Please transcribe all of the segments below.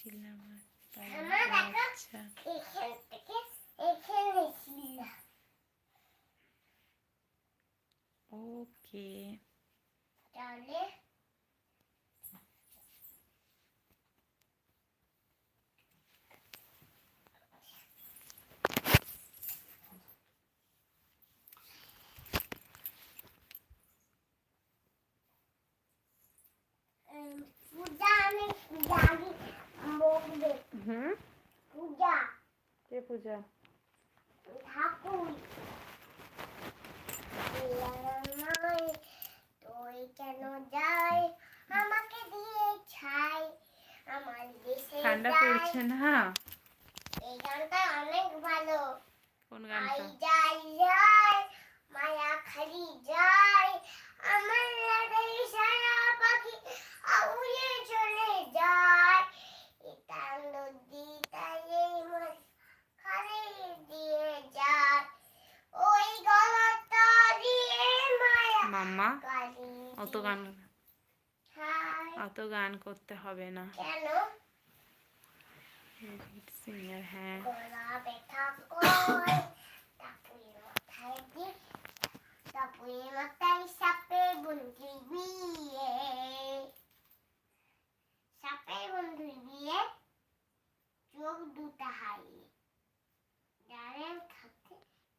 ছিলাম। আচ্ছা ওকে তাহলে পূজা আমি জানি বলবে পূজা কে পূজা? ঠাকুর তুই কেন যাই আমাকে দিয়ে ছাই আমার দেশে ঠান্ডা পড়ছে না? এই গানটা অনেক ভালো। কোন গানটা? যাই যাই মায়া খালি যাই আমার লাগাই সারা পাখি উড়ে চলে যায় এটা নদী তাই খালি দিয়ে যায় ওই গলাটা দিয়ে মায়া মাম্মা কালি অত গান করতে হবে না। কেন সিঙ্গার হ্যাঁ গলা ব্যথা কয় তাপুরের মাথায় দি তাপুরের মাথায় সাপের বন্ধুর বিয়ে সাপের বন্ধুর বিয়ে চোখ দুটা হারিয়ে ডালের খাতে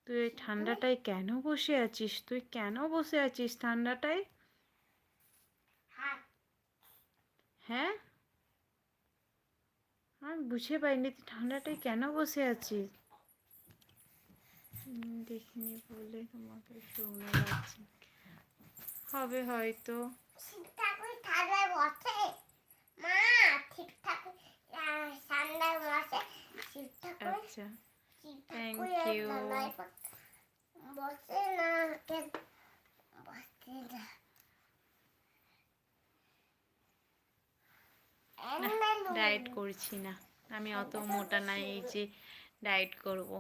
তুই এই ঠান্ডাটায় কেন বসে আছিস? তুই কেন বসে আছিস ঠান্ডাটায়? হাত হ্যাঁ আমি বুঝে পাইনি তুই ঠান্ডাটায় কেন বসে আছিস। দেখিনি বলে তোমাকে শুনে লাগছে হবে হয়তো। ঠিকঠাক ওই ঠান্ডায় বসে মা ঠিকঠাক ঠান্ডায় বসে ঠিকঠাক আচ্ছা থ্যাংক করে ইউ। ঠান্ডায় বসে না কেন বসে না ডায়েট করছি না আমি, অত মোটা নাই এই যে ডায়েট করব।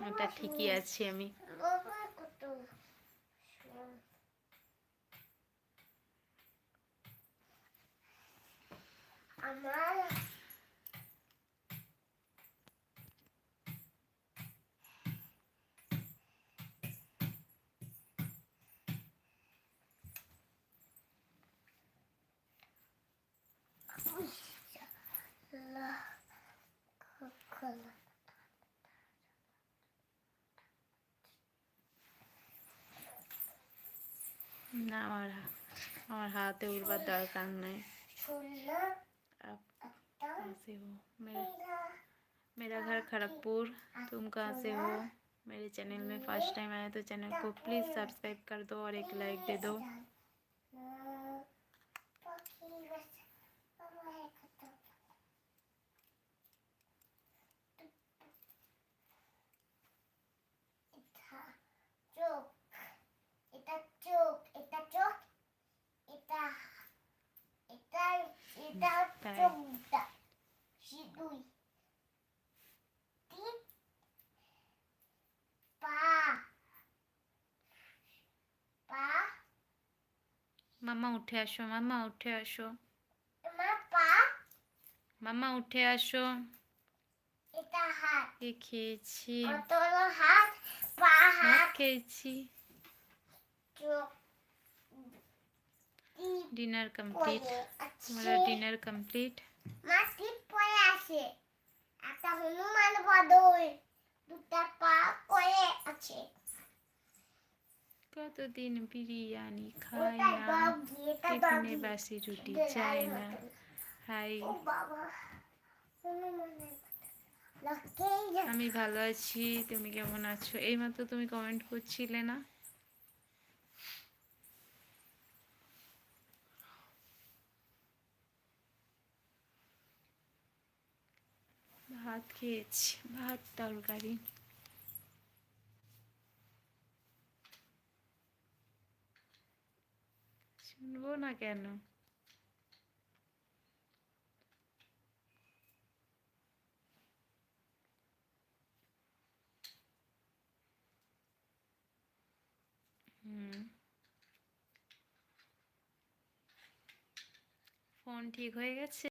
ওটা ঠিকই আছি আমি। আমার না আমার হাতে উঠবার দরকার নাই। कहाँ से हो? मेरा घर खड़गपुर। तुम कहाँ से हो? मेरे चैनल में फर्स्ट टाइम आया तो चैनल को प्लीज़ सब्सक्राइब कर दो और एक लाइक दे दो। চোখ এটা চোখ এটা চোখ এটা এটা এটা চোখটা দুই তিন পা পা मामा उठे आसो, मामा उठे आसो, তোমার পা मामा उठे आसो। এটা হাত ये खेची কত হলো হাত পা भात হাত खेची। চোখ डिनर कंप्लीट। तुम्हारा डिनर कंप्लीट। মা টিপ পরে আছে একটা হনুমান বদল দুটা পা করে আছে কতদিন বিরিয়ানি খাই না, টিফিনে বাসি রুটি চাই না। হাই ও বাবা আমি ভালো আছি, তুমি কেমন আছো? এইমাত্র তুমি কমেন্ট করছিলে না? ভাত খেয়েছি, ভাত তরকারি। শুনবো না কেন? ফোন ঠিক হয়ে গেছে?